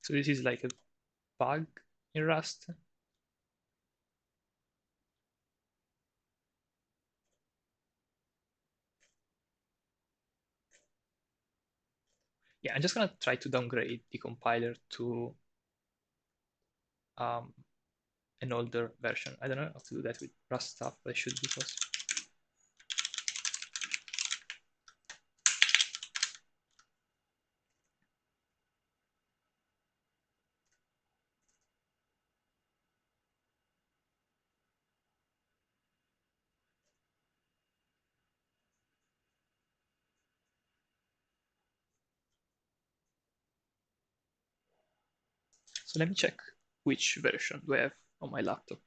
So this is like a bug in Rust. Yeah, I'm just gonna try to downgrade the compiler to um, an older version. I don't know how to do that with Rust stuff, but it should be possible. So let me check which version do I have on my laptop.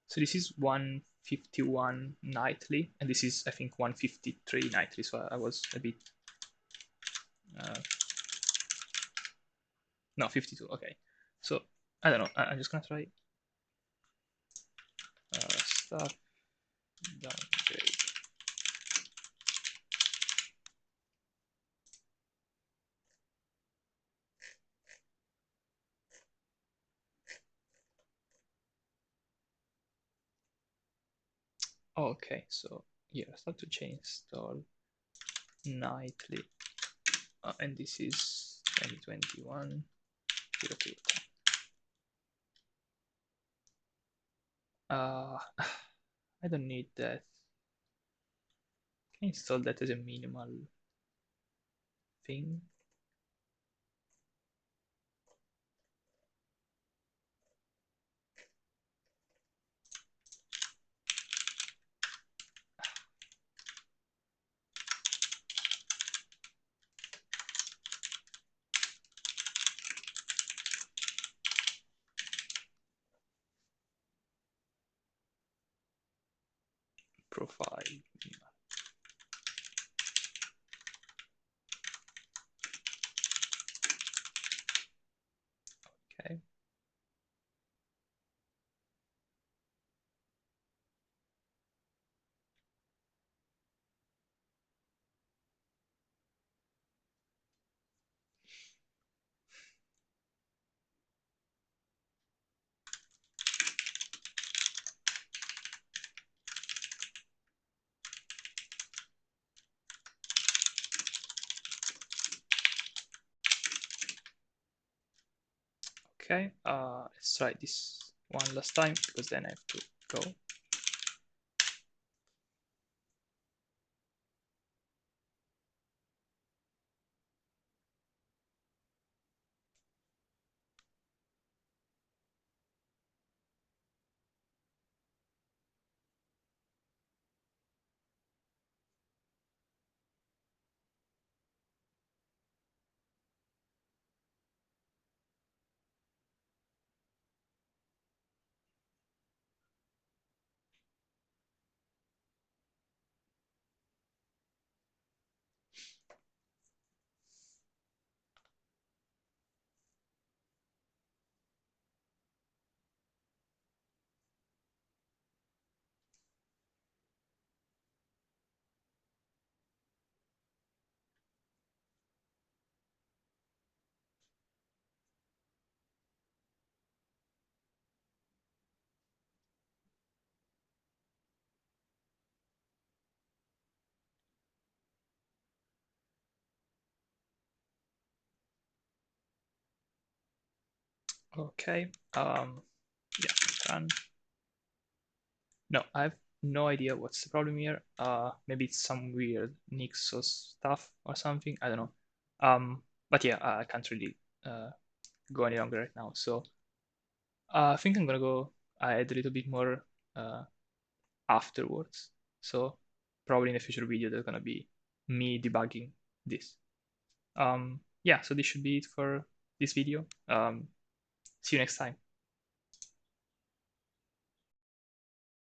So this is 151 nightly, and this is, I think, 153 nightly. So I was a bit, uh, no, 52. Okay. So I don't know. I'm just gonna try stuff downgrade. Okay, so yeah, start to change install nightly, and this is 2021 02. I don't need that. can install that as a minimal thing. Profile. Okay. Okay, let's try this one last time because then I have to go. Okay, yeah, run. No, I have no idea what's the problem here. Maybe it's some weird Nixos stuff or something. I don't know. But yeah, I can't really go any longer right now. So I think I'm gonna go add a little bit more uh, afterwards. So probably in a future video, there's gonna be me debugging this. Yeah, so this should be it for this video. See you next time.